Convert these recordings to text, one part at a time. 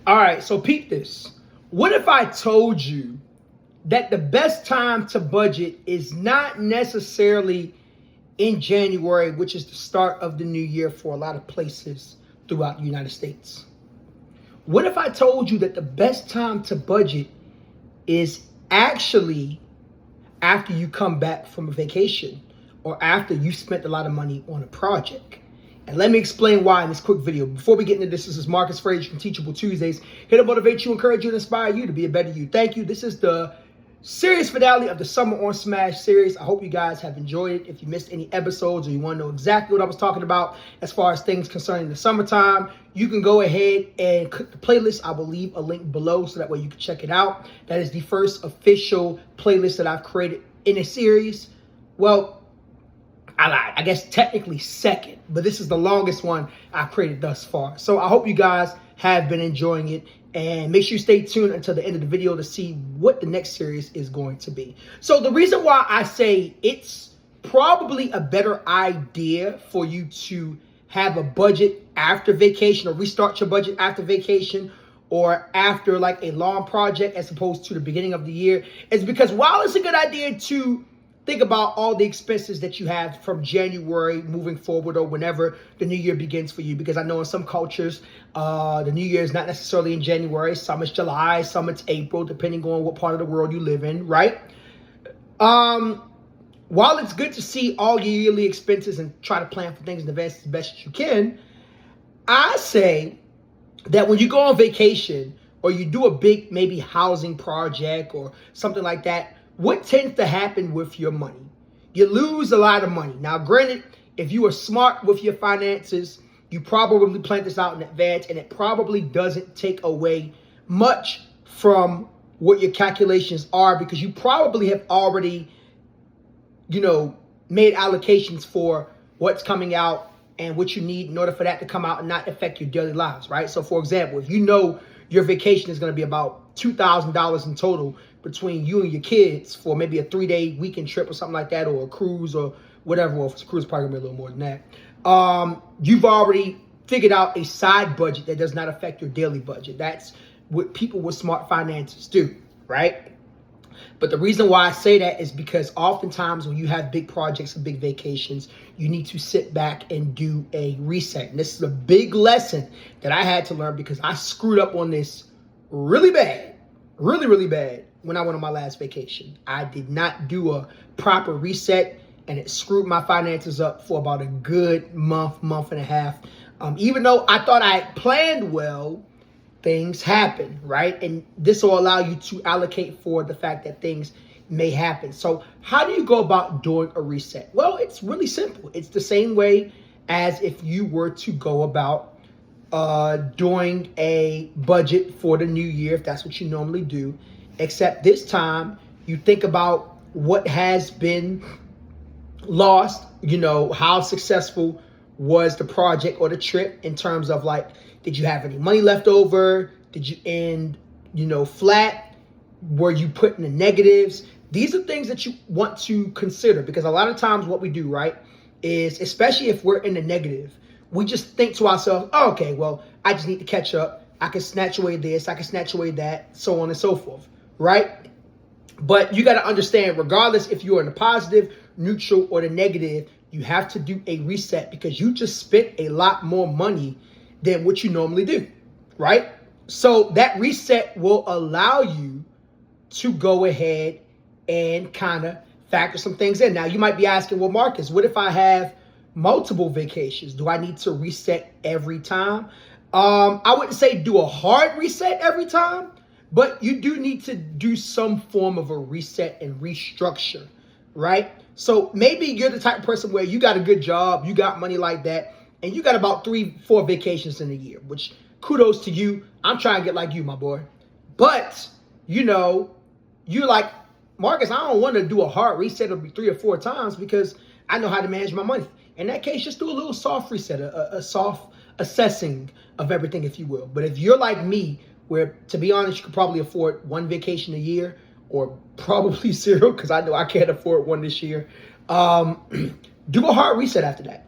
All right, so peep this. What if I told you that the best time to budget is not necessarily in January, which is the start of the new year for a lot of places throughout the United States? What if I told you that the best time to budget is actually after you come back from a vacation or after you spent a lot of money on a project? And let me explain why in this quick video. Before we get into this is Marcus Frazier from Teachable Tuesdays, here to motivate you, encourage you, and inspire you to be a better you. Thank you. This is the series finale of the Summer on Smash series. I hope you guys have enjoyed it. If you missed any episodes or you want to know exactly what I was talking about as far as things concerning the summertime, you can go ahead and click the playlist. I will leave a link below so that way you can check it out. That is the first official playlist that I've created in a series. Well, I lied. I guess technically second, but this is the longest one I've created thus far. So I hope you guys have been enjoying it, and make sure you stay tuned until the end of the video to see what the next series is going to be. So the reason why I say it's probably a better idea for you to have a budget after vacation or restart your budget after vacation or after like a long project as opposed to the beginning of the year is because while it's a good idea to think about all the expenses that you have from January moving forward or whenever the new year begins for you. Because I know in some cultures, the new year is not necessarily in January. Some it's July, some it's April, depending on what part of the world you live in, right? While it's good to see all your yearly expenses and try to plan for things in advance as best as you can, I say that when you go on vacation or you do a big maybe housing project or something like that, what tends to happen with your money? You lose a lot of money. Now, granted, if you are smart with your finances, you probably plan this out in advance, and it probably doesn't take away much from what your calculations are because you probably have already, made allocations for what's coming out and what you need in order for that to come out and not affect your daily lives, right? So, for example, if you know your vacation is going to be about $2,000 in total between you and your kids for maybe a 3-day weekend trip or something like that, or a cruise or whatever. Well, if it's a cruise, probably gonna be a little more than that. You've already figured out a side budget that does not affect your daily budget. That's what people with smart finances do, right? But the reason why I say that is because oftentimes when you have big projects and big vacations, you need to sit back and do a reset. And this is a big lesson that I had to learn because I screwed up on this really bad, really bad when I went on my last vacation. I did not do a proper reset, and it screwed my finances up for about a good month and a half. Even though I thought I had planned well, things happen, right? And this will allow you to allocate for the fact that things may happen. So how do you go about doing a reset? Well, it's really simple. It's the same way as if you were to go about doing a budget for the new year, if that's what you normally do, except this time you think about what has been lost, how successful was the project or the trip in terms of like, did you have any money left over? Did you end, flat? Were you put in the negatives? These are things that you want to consider because a lot of times what we do, right, is especially if we're in the negative, we just think to ourselves, oh, okay, well, I just need to catch up. I can snatch away this, I can snatch away that, so on and so forth, right? But you got to understand, regardless if you're in the positive, neutral, or the negative, you have to do a reset because you just spent a lot more money than what you normally do, right? So that reset will allow you to go ahead and kind of factor some things in. Now, you might be asking, well, Marcus, what if I have multiple vacations? Do I need to reset every time? I wouldn't say do a hard reset every time, but you do need to do some form of a reset and restructure, right? So maybe you're the type of person where you got a good job, you got money like that, and you got about 3-4 vacations in a year, which kudos to you. I'm trying to get like you, my boy. But, you're like, Marcus, I don't want to do a hard reset of 3 or 4 times because I know how to manage my money. In that case, just do a little soft reset, a soft assessing of everything, if you will. But if you're like me, where, to be honest, you could probably afford 1 vacation a year or probably 0 because I know I can't afford 1 this year, do a hard reset after that,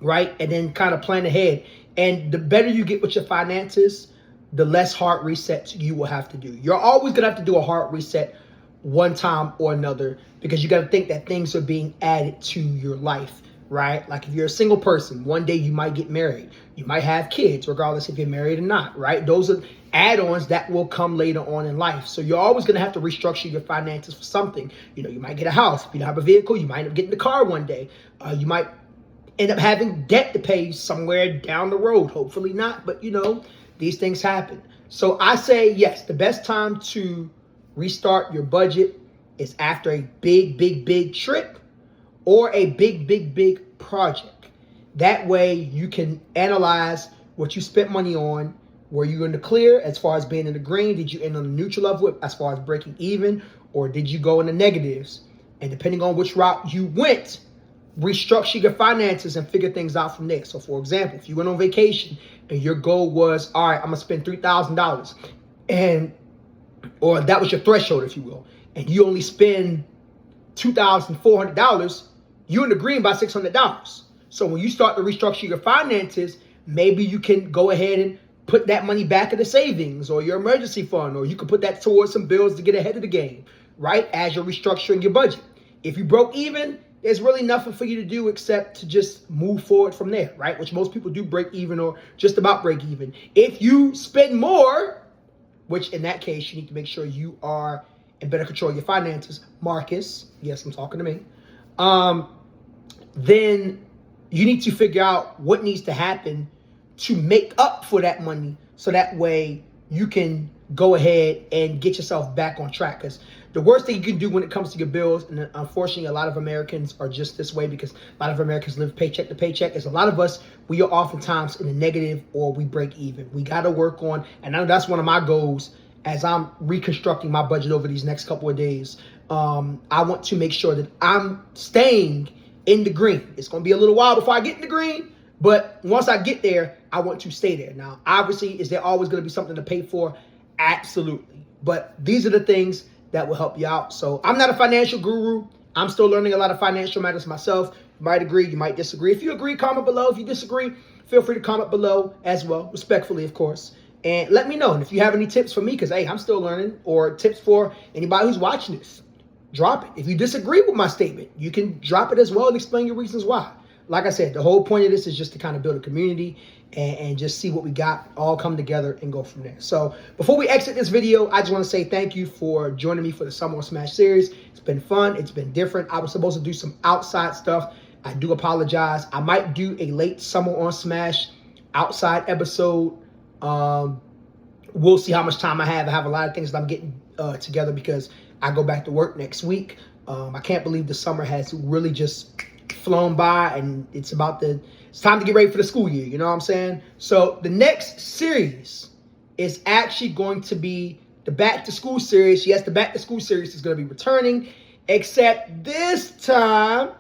right? And then kind of plan ahead. And the better you get with your finances, the less hard resets you will have to do. You're always going to have to do a hard reset one time or another, because you got to think that things are being added to your life, right? Like if you're a single person, one day you might get married. You might have kids, regardless if you're married or not, right? Those are add-ons that will come later on in life. So you're always going to have to restructure your finances for something. You know, you might get a house. If you don't have a vehicle, you might end up getting a car one day. You might end up having debt to pay somewhere down the road. Hopefully not, but you know, these things happen. So I say, yes, the best time to restart your budget is after a big trip or a big project. That way you can analyze what you spent money on. Were you in the clear as far as being in the green? Did you end on the neutral level as far as breaking even? Or did you go in the negatives? And depending on which route you went, restructure your finances and figure things out from there. So for example, if you went on vacation and your goal was, all right, I'm gonna spend $3,000, or that was your threshold, if you will, and you only spend $2,400, you're in the green by $600. So when you start to restructure your finances, maybe you can go ahead and put that money back in the savings or your emergency fund, or you can put that towards some bills to get ahead of the game, right? As you're restructuring your budget. If you broke even, there's really nothing for you to do except to just move forward from there, right? Which most people do break even or just about break even. If you spend more, which in that case, you need to make sure you are in better control of your finances, Marcus, yes, I'm talking to me, then you need to figure out what needs to happen to make up for that money, so that way you can go ahead and get yourself back on track. Because the worst thing you can do when it comes to your bills, and unfortunately a lot of Americans are just this way because a lot of Americans live paycheck to paycheck, is a lot of us, we are oftentimes in the negative or we break even. We got to work on, and I know that's one of my goals as I'm reconstructing my budget over these next couple of days. I want to make sure that I'm staying in the green. It's going to be a little while before I get in the green, but once I get there, I want to stay there. Now, obviously, is there always going to be something to pay for? Absolutely. But these are the things that will help you out. So I'm not a financial guru. I'm still learning a lot of financial matters myself. You might agree, you might disagree. If you agree, comment below. If you disagree, feel free to comment below as well, respectfully, of course. And let me know. And if you have any tips for me, because, hey, I'm still learning, or tips for anybody who's watching this, drop it. If you disagree with my statement, you can drop it as well and explain your reasons why. Like I said, the whole point of this is just to kind of build a community and just see what we got, all come together and go from there. So before we exit this video, I just want to say thank you for joining me for the Summer on Smash series. It's been fun. It's been different. I was supposed to do some outside stuff. I do apologize. I might do a late Summer on Smash outside episode. We'll see how much time I have. I have a lot of things that I'm getting together because I go back to work next week. I can't believe the summer has really just flown by, and it's time to get ready for the school year. You know what I'm saying? So the next series is actually going to be the Back to School series. Yes, the Back to School series is going to be returning, except this time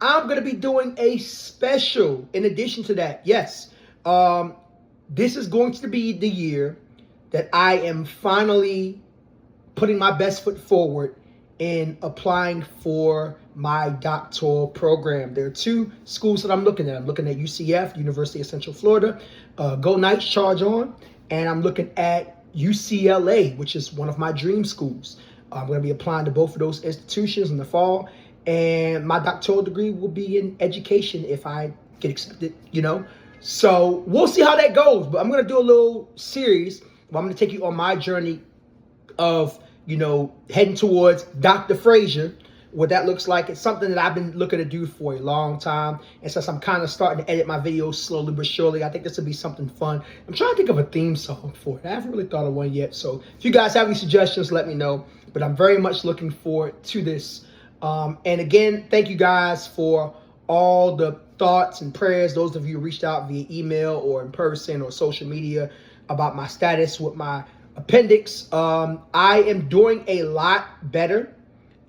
I'm going to be doing a special in addition to that. Yes, this is going to be the year that I am finally putting my best foot forward in applying for my doctoral program. There are two schools that I'm looking at. I'm looking at UCF, University of Central Florida, Go Knights, charge on, and I'm looking at UCLA, which is one of my dream schools. I'm going to be applying to both of those institutions in the fall, and my doctoral degree will be in education if I get accepted, you know. So we'll see how that goes, but I'm going to do a little series where I'm going to take you on my journey of, you know, heading towards Dr. Frazier, what that looks like. It's something that I've been looking to do for a long time. And since I'm kind of starting to edit my videos slowly but surely, I think this will be something fun. I'm trying to think of a theme song for it. I haven't really thought of one yet. So if you guys have any suggestions, let me know. But I'm very much looking forward to this. And again, thank you guys for all the thoughts and prayers. Those of you who reached out via email or in person or social media about my status with my appendix. I am doing a lot better.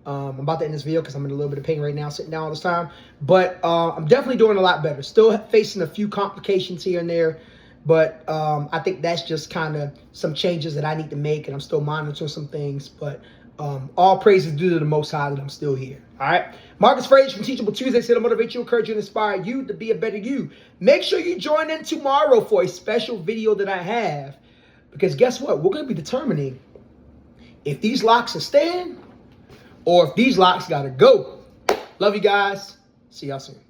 I'm about to end this video because I'm in a little bit of pain right now, sitting down all this time. But I'm definitely doing a lot better. Still facing a few complications here and there. But I think that's just kind of some changes that I need to make. And I'm still monitoring some things. But all praise is due to the Most High that I'm still here. All right. Marcus Frazier from Teachable Tuesdays here to motivate you, encourage you, and inspire you to be a better you. Make sure you join in tomorrow for a special video that I have Because guess what? We're going to be determining if these locks are staying or if these locks got to go. Love you guys. See y'all soon.